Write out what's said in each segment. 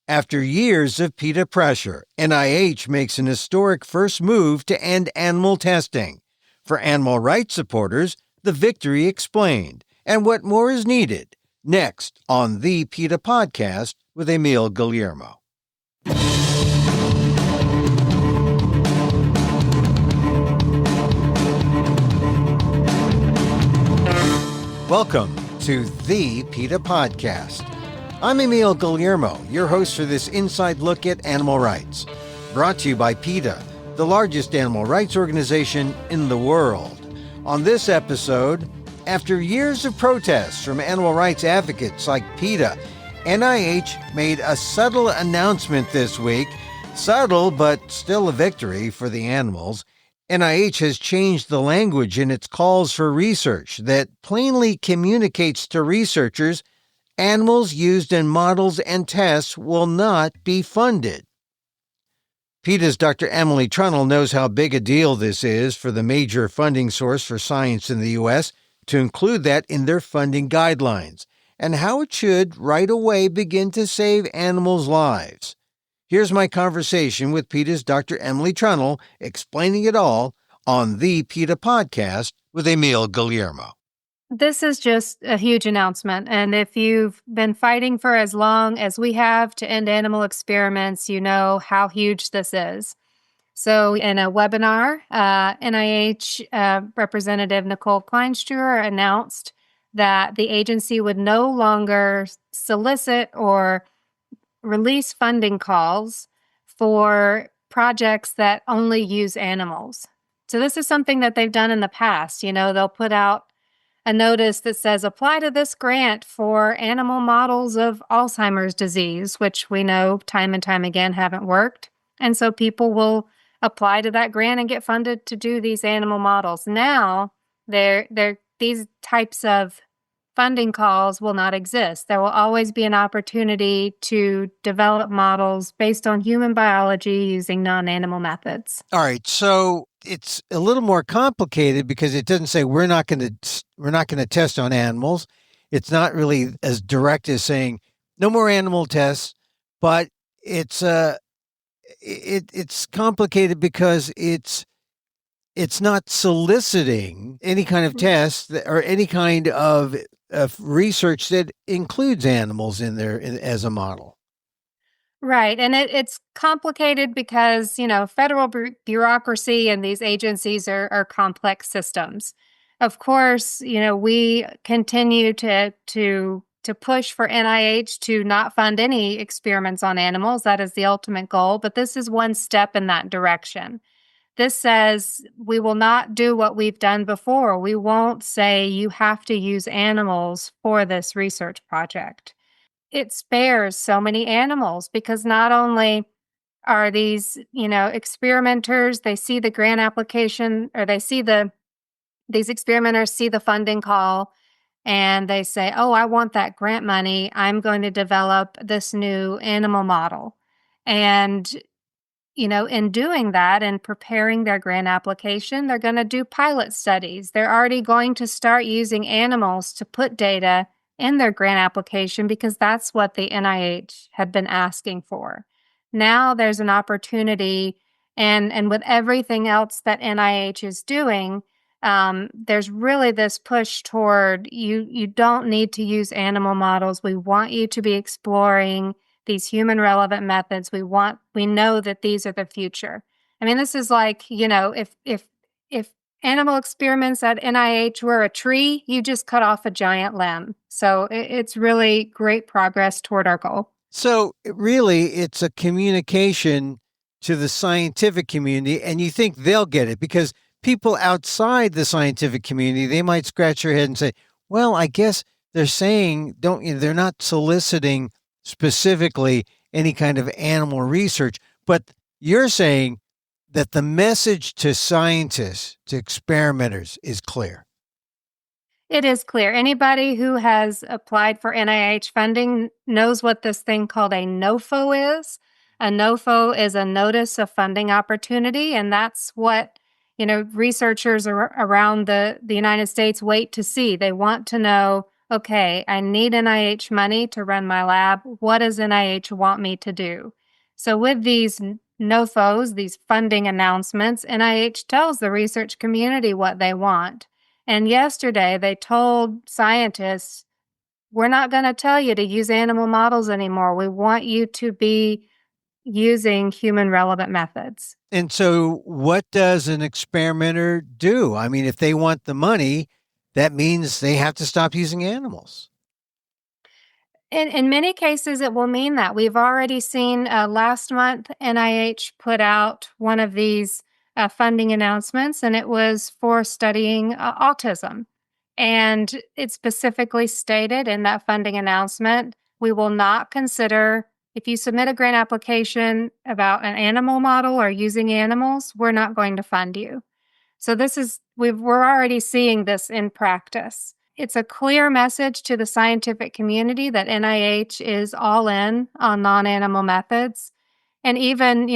After years of PETA pressure, NIH makes an historic first move to end animal testing. For animal rights supporters, the victory explained, and what more is needed. Next on the PETA Podcast with Emil Guillermo. Welcome to the PETA Podcast. I'm Emil Guillermo, your host for this inside look at animal rights. Brought to you by PETA, the largest animal rights organization in the world. On this episode, after years of protests from animal rights advocates like PETA, NIH made a subtle announcement this week. Subtle, but still a victory for the animals. NIH has changed the language in its calls for research that plainly communicates to researchers animals used in models and tests will not be funded. PETA's Dr. Emily Trunnell knows how big a deal this is for the major funding source for science in the U.S. to include that in their funding guidelines, and how it should right away begin to save animals' lives. Here's my conversation with PETA's Dr. Emily Trunnell explaining it all on the PETA Podcast with Emil Guillermo. This is just a huge announcement, and if you've been fighting for as long as we have to end animal experiments, you know how huge this is. So in a webinar, NIH Representative Nicole Kleinstruer announced that the agency would no longer solicit or release funding calls for projects that only use animals. So this is something that they've done in the past. You know, they'll put out a notice that says, apply to this grant for animal models of Alzheimer's disease, which we know time and time again haven't worked. And so people will apply to that grant and get funded to do these animal models. Now, these types of funding calls will not exist. There will always be an opportunity to develop models based on human biology using non-animal methods. All right, so it's a little more complicated because it doesn't say we're not going to test on animals. It's not really as direct as saying no more animal tests, but it's complicated because it's not soliciting any kind of test or any kind of research that includes animals in there as a model. Right. And it's complicated because, you know, federal bureaucracy and these agencies are complex systems. Of course, you know, we continue to push for NIH to not fund any experiments on animals. That is the ultimate goal. But this is one step in that direction. This says we will not do what we've done before. We won't say you have to use animals for this research project. It spares so many animals because not only are these, you know, experimenters, they see the grant application or these experimenters see the funding call and they say, oh, I want that grant money. I'm going to develop this new animal model. And you know, in doing that and preparing their grant application, they're going to do pilot studies. They're already going to start using animals to put data in their grant application because that's what the NIH had been asking for. Now there's an opportunity, and with everything else that NIH is doing, there's really this push toward you don't need to use animal models. We want you to be exploring these human relevant methods. We know that these are the future. I mean, this is like, you know, if animal experiments at NIH were a tree, you just cut off a giant limb. So it's really great progress toward our goal. So really, it's a communication to the scientific community, and you think they'll get it because people outside the scientific community, they might scratch their head and say, well, I guess they're saying, they're not soliciting specifically any kind of animal research, but you're saying that the message to scientists, to experimenters is clear. It is clear. Anybody who has applied for NIH funding knows what this thing called a NOFO is. A NOFO is a Notice of Funding Opportunity, and that's what, you know, researchers around the United States wait to see. They want to know okay, I need NIH money to run my lab. What does NIH want me to do? So with these NOFOs, these funding announcements, NIH tells the research community what they want. And yesterday they told scientists, we're not going to tell you to use animal models anymore. We want you to be using human relevant methods. And so what does an experimenter do? I mean, if they want the money, that means they have to stop using animals. In many cases, it will mean that. We've already seen last month, NIH put out one of these funding announcements, and it was for studying autism. And it specifically stated in that funding announcement, we will not consider, if you submit a grant application about an animal model or using animals, we're not going to fund you. So we're already seeing this in practice. It's a clear message to the scientific community that NIH is all in on non-animal methods. And even,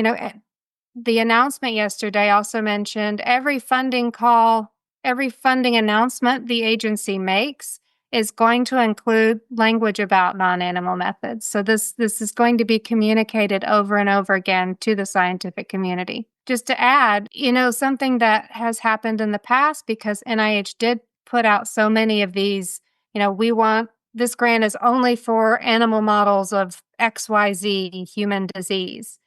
the announcement yesterday also mentioned every funding call, every funding announcement the agency makes is going to include language about non-animal methods. So this is going to be communicated over and over again to the scientific community. Just to add, something that has happened in the past, because NIH did put out so many of these, we want this grant is only for animal models of XYZ human disease.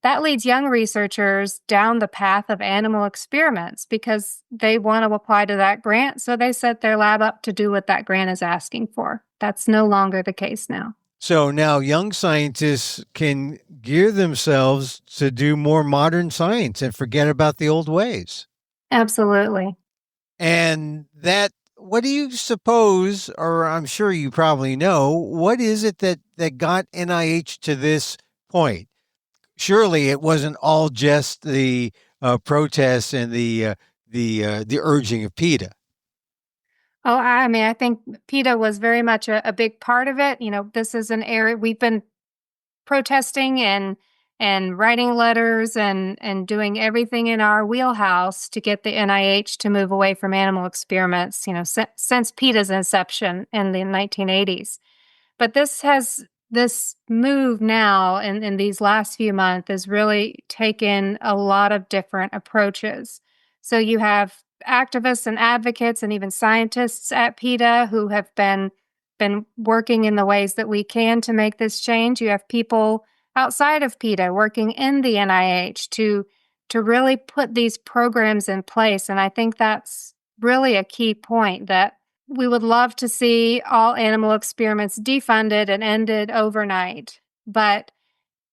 That leads young researchers down the path of animal experiments because they want to apply to that grant. So they set their lab up to do what that grant is asking for. That's no longer the case now. So now young scientists can gear themselves to do more modern science and forget about the old ways. Absolutely. And what do you suppose, or I'm sure you probably know, what is it that got NIH to this point? Surely it wasn't all just the protests and the urging of PETA. Oh, I think PETA was very much a big part of it. This is an area we've been protesting and writing letters and doing everything in our wheelhouse to get the NIH to move away from animal experiments, since PETA's inception in the 1980s. But this move now in these last few months has really taken a lot of different approaches. So you have activists and advocates and even scientists at PETA who have been working in the ways that we can to make this change. You have people outside of PETA working in the NIH to really put these programs in place. And I think that's really a key point, that we would love to see all animal experiments defunded and ended overnight. But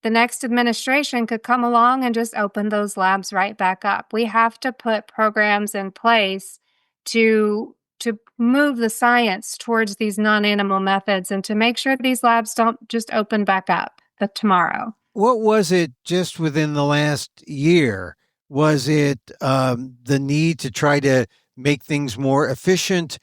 the next administration could come along and just open those labs right back up. We have to put programs in place to move the science towards these non-animal methods and to make sure these labs don't just open back up tomorrow. What was it just within the last year? Was it the need to try to make things more efficient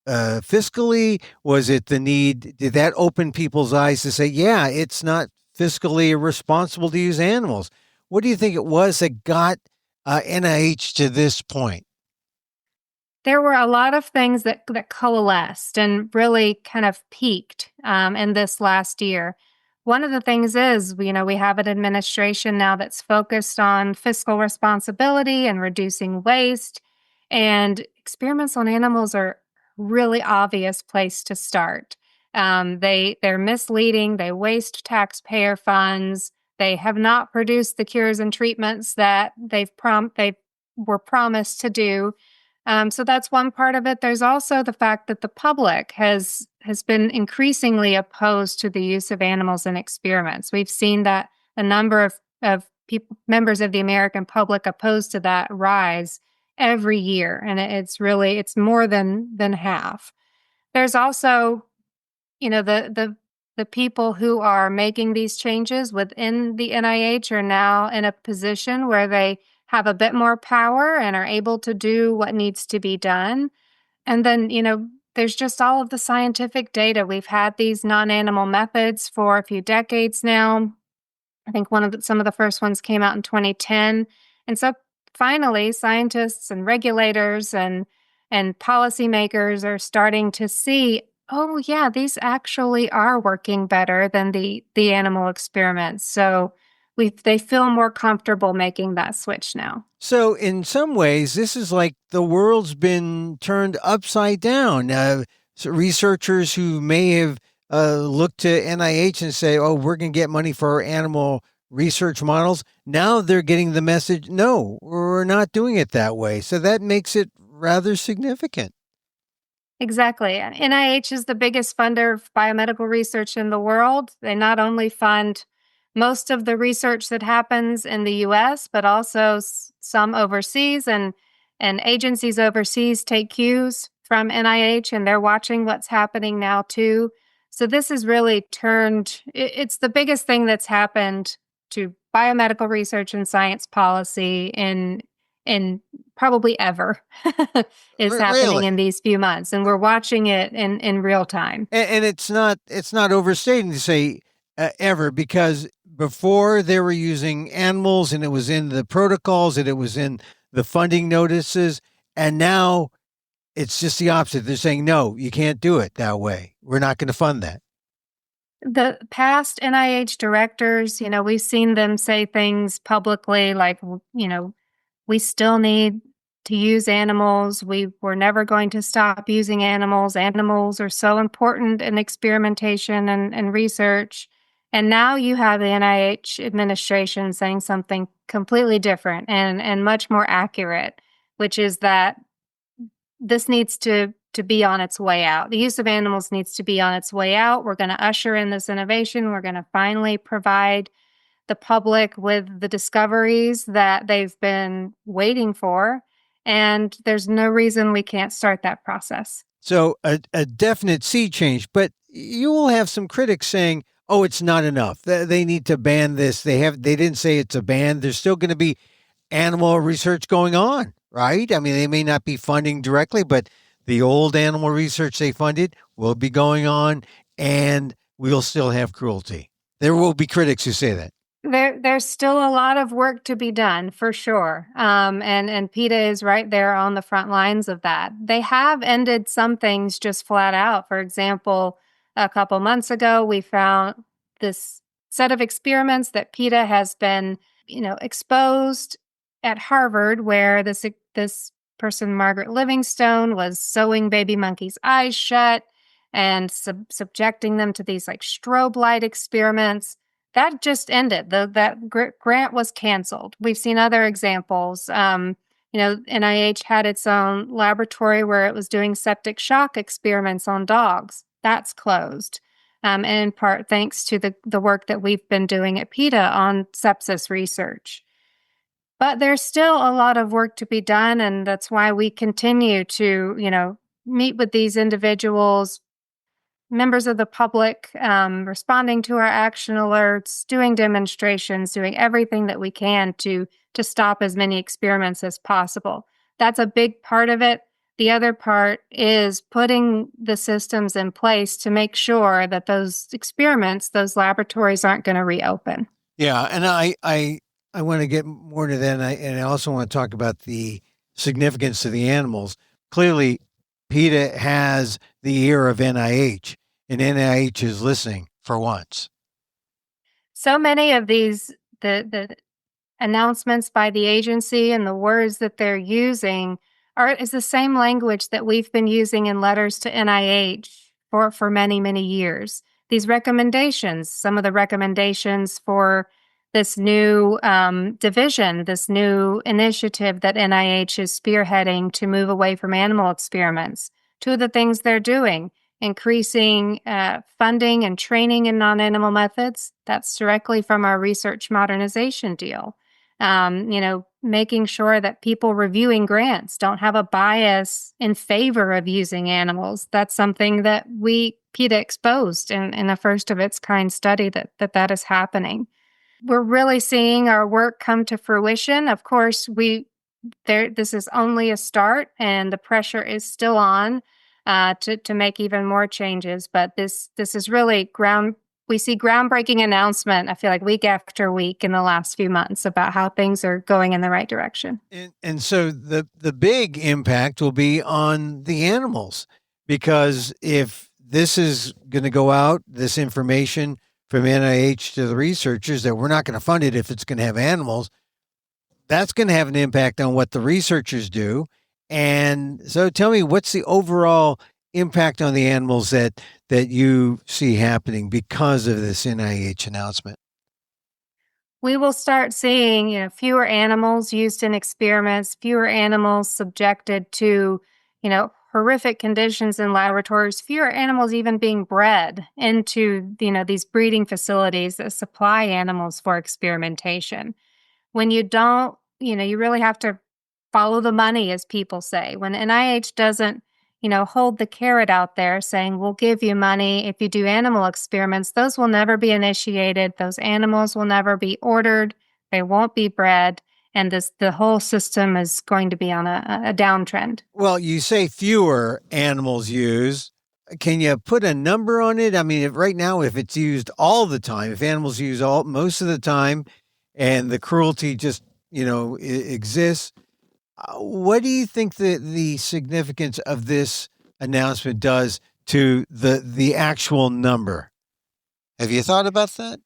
fiscally? Was it the need? Did that open people's eyes to say, yeah, it's not fiscally irresponsible to use animals? What do you think it was that got NIH to this point? There were a lot of things that coalesced and really kind of peaked in this last year. One of the things is, we have an administration now that's focused on fiscal responsibility and reducing waste. And experiments on animals are a really obvious place to start. They're misleading. They waste taxpayer funds. They have not produced the cures and treatments that they were promised to do. So that's one part of it. There's also the fact that the public has been increasingly opposed to the use of animals in experiments. We've seen that a number of members of the American public opposed to that rise every year, and it's more than half. There's also, the people who are making these changes within the NIH are now in a position where they have a bit more power and are able to do what needs to be done. And then, there's just all of the scientific data. We've had these non-animal methods for a few decades now. I think some of the first ones came out in 2010. And so finally, scientists and regulators and policymakers are starting to see Oh, yeah, these actually are working better than the animal experiments. So they feel more comfortable making that switch now. So, in some ways, this is like the world's been turned upside down. So researchers who may have looked to NIH and say, oh, we're going to get money for our animal research models. Now they're getting the message, no, we're not doing it that way. So that makes it rather significant. Exactly. NIH is the biggest funder of biomedical research in the world. They not only fund most of the research that happens in the US, but also some overseas, and agencies overseas take cues from NIH, and they're watching what's happening now too. So this has really it's the biggest thing that's happened to biomedical research and science policy in probably ever is happening Really? in these few months, and we're watching it in real time. And it's not overstating to say ever, because before they were using animals and it was in the protocols and it was in the funding notices, and now it's just the opposite. They're saying, no, you can't do it that way. We're not going to fund that. The past NIH directors, we've seen them say things publicly like, we still need to use animals. We're never going to stop using animals. Animals are so important in experimentation and research. And now you have the NIH administration saying something completely different and much more accurate, which is that this needs to be on its way out. The use of animals needs to be on its way out. We're going to usher in this innovation. We're going to finally provide the public with the discoveries that they've been waiting for. And there's no reason we can't start that process. So a definite sea change, but you will have some critics saying, oh, it's not enough. They need to ban this. They didn't say it's a ban. There's still going to be animal research going on, right? I mean, they may not be funding directly, but the old animal research they funded will be going on, and we'll still have cruelty. There will be critics who say that. There's still a lot of work to be done, for sure. And PETA is right there on the front lines of that. They have ended some things just flat out. For example, a couple months ago, we found this set of experiments that PETA has been, exposed at Harvard, where this person, Margaret Livingstone, was sewing baby monkeys' eyes shut and subjecting them to these like strobe light experiments. That just ended. That grant was canceled. We've seen other examples. NIH had its own laboratory where it was doing septic shock experiments on dogs. That's closed. And in part thanks to the work that we've been doing at PETA on sepsis research. But there's still a lot of work to be done, and that's why we continue to, meet with these individuals, members of the public, responding to our action alerts, doing demonstrations, doing everything that we can to stop as many experiments as possible. That's a big part of it. The other part is putting the systems in place to make sure that those experiments, those laboratories aren't going to reopen. Yeah, and I want to get more to that, and I also want to talk about the significance of the animals. Clearly, PETA has the ear of NIH, and NIH is listening for once. So many of these, the announcements by the agency and the words that they're using is the same language that we've been using in letters to NIH for many, many years. These recommendations, some of the recommendations for this new division, this new initiative that NIH is spearheading to move away from animal experiments. Two of the things they're doing, increasing funding and training in non-animal methods. That's directly from our research modernization deal. Making sure that people reviewing grants don't have a bias in favor of using animals. That's something that PETA exposed in a first of its kind study that is happening. We're really seeing our work come to fruition. Of course, this is only a start, and the pressure is still on to make even more changes. But this is really we see groundbreaking announcement, I feel like week after week in the last few months about how things are going in the right direction. And so the big impact will be on the animals, because if this is going to go out, this information from NIH to the researchers, that we're not going to fund it if it's going to have animals. That's going to have an impact on what the researchers do. And so tell me, what's the overall impact on the animals that you see happening because of this NIH announcement? We will start seeing, fewer animals used in experiments, fewer animals subjected to, horrific conditions in laboratories, fewer animals even being bred into, these breeding facilities that supply animals for experimentation. When you don't, you really have to follow the money, as people say. When NIH doesn't, hold the carrot out there saying, we'll give you money if you do animal experiments, those will never be initiated. Those animals will never be ordered. They won't be bred. And the whole system is going to be on a downtrend. Well, you say fewer animals used. Can you put a number on it? I mean, right now, if it's used all the time, if animals use most of the time, and the cruelty just, exists, what do you think the significance of this announcement does to the actual number? Have you thought about that?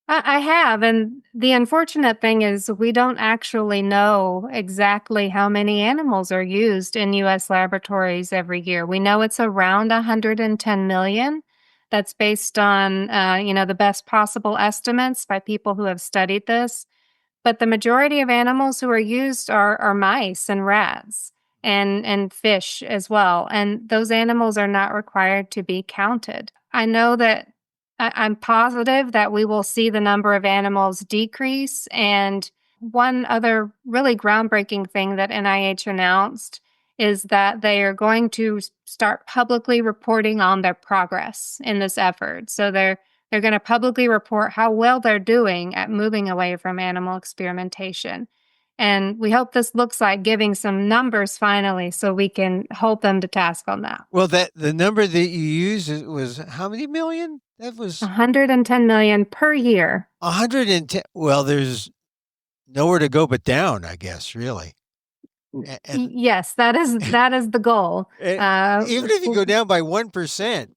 I have. And the unfortunate thing is we don't actually know exactly how many animals are used in U.S. laboratories every year. We know it's around 110 million. That's based on, the best possible estimates by people who have studied this. But the majority of animals who are used are mice and rats and fish as well. And those animals are not required to be counted. I know that I'm positive that we will see the number of animals decrease. And one other really groundbreaking thing that NIH announced is that they are going to start publicly reporting on their progress in this effort. So they're going to publicly report how well they're doing at moving away from animal experimentation. And we hope this looks like giving some numbers finally so we can hold them to task on that. Well, the number that you used was how many million? That was 110 million per year. 110. Well, there's nowhere to go but down, I guess, really. Yes, that is the goal. Even if you go down by 1%.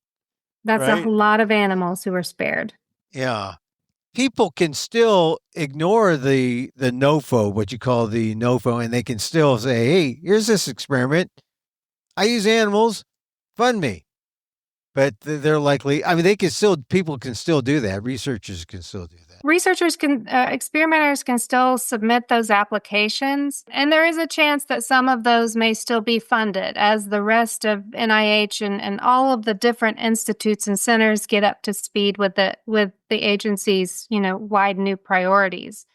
That's right? A lot of animals who are spared. Yeah. People can still ignore the NOFO, what you call the NOFO, and they can still say, hey, here's this experiment. I use animals, fund me. But they're likely, people can still do that. Researchers can still do that. Experimenters can still submit those applications. And there is a chance that some of those may still be funded as the rest of NIH and all of the different institutes and centers get up to speed with the agency's, wide new priorities.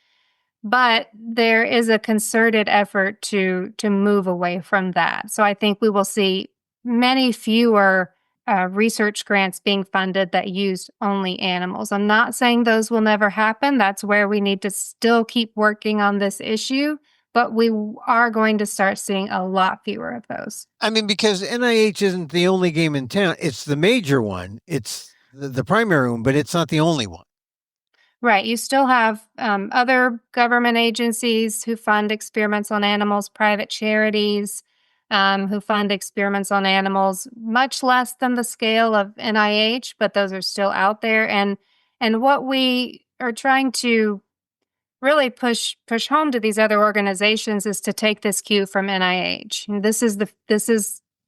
But there is a concerted effort to move away from that. So I think we will see many fewer research grants being funded that use only animals. I'm not saying those will never happen. That's where we need to still keep working on this issue, but we are going to start seeing a lot fewer of those. I mean, because NIH isn't the only game in town. It's the major one. It's the primary one, but it's not the only one. Right. You still have other government agencies who fund experiments on animals, private charities, who fund experiments on animals, much less than the scale of NIH, but those are still out there. And what we are trying to really push home to these other organizations is to take this cue from NIH. And this is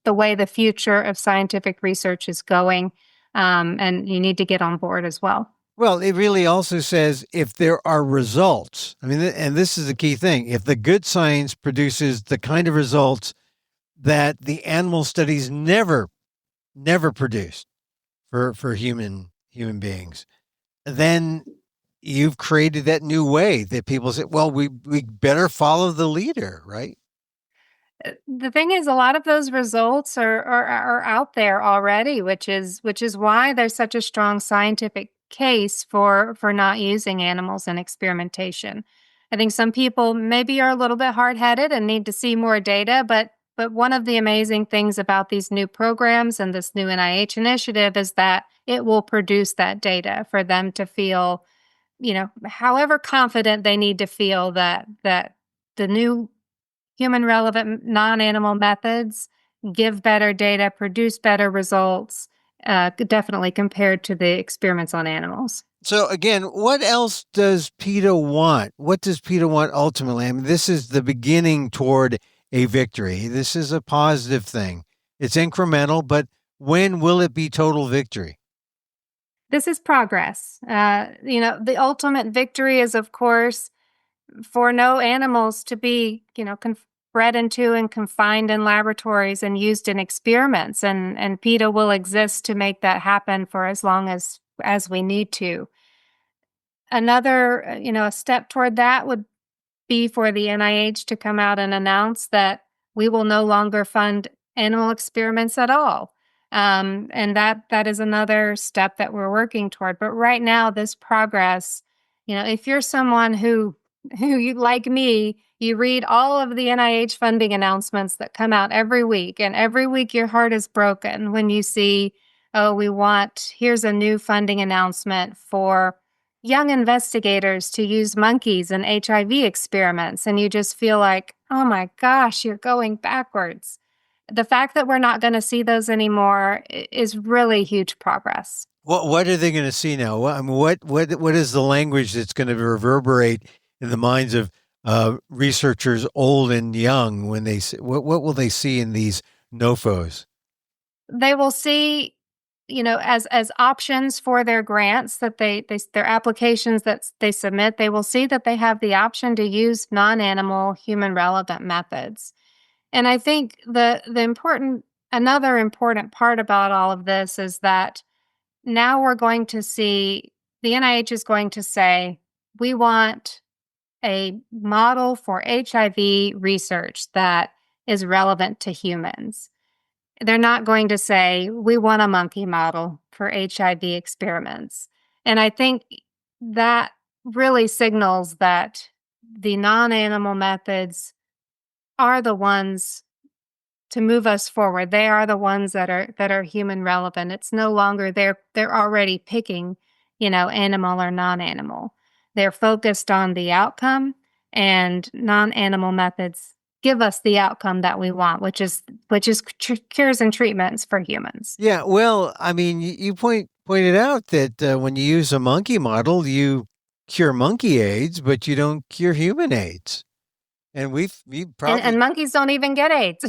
the way the future of scientific research is going, and you need to get on board as well. Well, it really also says if there are results. I mean, and this is the key thing: if the good science produces the kind of results that the animal studies never produced for human beings, then you've created that new way that people say, well, we better follow the leader, right? The thing is, a lot of those results are out there already, which is why there's such a strong scientific case for not using animals in experimentation. I think some people maybe are a little bit hard-headed and need to see more data, but one of the amazing things about these new programs and this new NIH initiative is that it will produce that data for them to feel, however confident they need to feel that the new human relevant non-animal methods give better data, produce better results, definitely compared to the experiments on animals. So again, what else does PETA want? What does PETA want ultimately? I mean, this is the beginning toward a victory. This is a positive thing. It's incremental, but when will it be total victory? This is progress. The ultimate victory is, of course, for no animals to be, bred into and confined in laboratories and used in experiments. And PETA will exist to make that happen for as long as we need to. Another, a step toward that would be for the NIH to come out and announce that we will no longer fund animal experiments at all. And that is another step that we're working toward. But right now, this progress, if you're someone who you, like me, you read all of the NIH funding announcements that come out every week, and every week your heart is broken when you see, here's a new funding announcement for young investigators to use monkeys in HIV experiments. And you just feel like, oh my gosh, you're going backwards. The fact that we're not going to see those anymore is really huge progress. What are they going to see now? What is the language that's going to reverberate in the minds of researchers old and young when they see, what will they see in these NOFOs? They will see, as options for their grants that their applications that they submit, they will see that they have the option to use non-animal human relevant methods. And I think another important part about all of this is that now we're going to see, the NIH is going to say, we want a model for HIV research that is relevant to humans. They're not going to say, we want a monkey model for HIV experiments. And I think that really signals that the non-animal methods are the ones to move us forward. They are the ones that are human relevant. It's no longer they're already picking, animal or non-animal. They're focused on the outcome, and non-animal methods give us the outcome that we want, which is cures and treatments for humans. Yeah, well, I mean, you pointed out that when you use a monkey model, you cure monkey AIDS, but you don't cure human AIDS. And we probably and monkeys don't even get AIDS.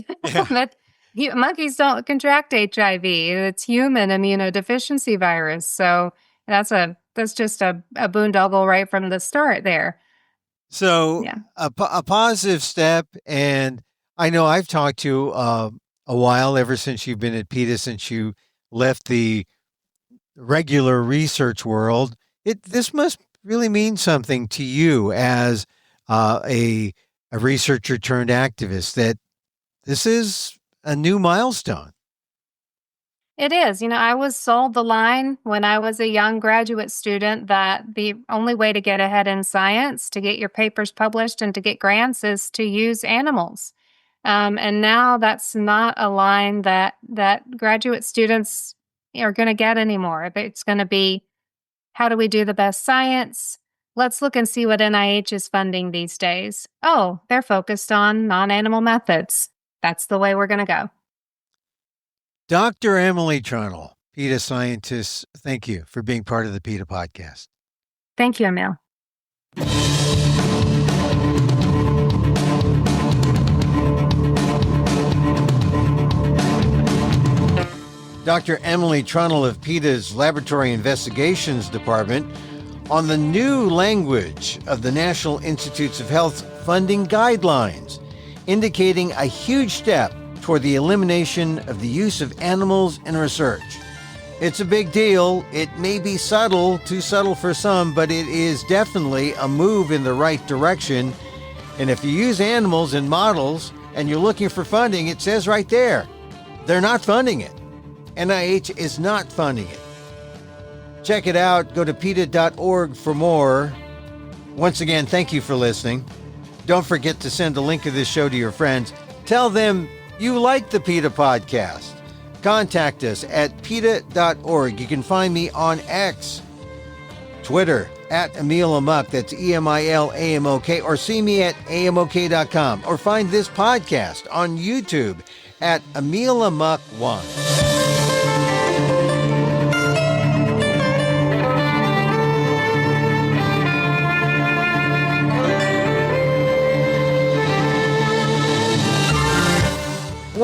Yeah. Monkeys don't contract HIV. It's human immunodeficiency virus. So that's just a boondoggle right from the start there. So yeah. a positive step, and I know I've talked to you a while, ever since you've been at PETA, since you left the regular research world. This must really mean something to you as a researcher turned activist, that this is a new milestone. It is. I was sold the line when I was a young graduate student that the only way to get ahead in science, to get your papers published and to get grants, is to use animals. And now that's not a line that graduate students are going to get anymore. It's going to be, how do we do the best science? Let's look and see what NIH is funding these days. Oh, they're focused on non-animal methods. That's the way we're going to go. Dr. Emily Trunnell, PETA scientist, thank you for being part of the PETA podcast. Thank you, Emil. Dr. Emily Trunnell of PETA's Laboratory Investigations Department on the new language of the National Institutes of Health funding guidelines, indicating a huge step toward the elimination of the use of animals in research. It's a big deal. It may be subtle, too subtle for some, but it is definitely a move in the right direction. And if you use animals in models and you're looking for funding, it says right there, they're not funding it. NIH is not funding it. Check it out. Go to PETA.org for more. Once again, thank you for listening. Don't forget to send a link of this show to your friends. Tell them you like the PETA podcast. Contact us at PETA.org. You can find me on X, Twitter, at emilamok, that's EMILAMOK, or see me at amok.com, or find this podcast on YouTube at emilamok1.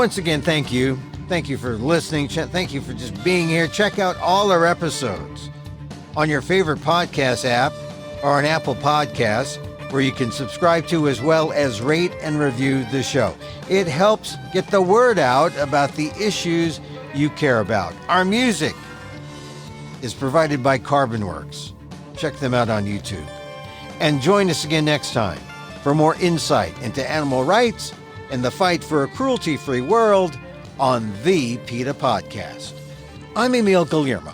once again, thank you. Thank you for listening. Thank you for just being here. Check out all our episodes on your favorite podcast app or on Apple Podcasts, where you can subscribe to as well as rate and review the show. It helps get the word out about the issues you care about. Our music is provided by Carbonworks. Check them out on YouTube. And join us again next time for more insight into animal rights and the fight for a cruelty-free world on the PETA Podcast. I'm Emil Guillermo.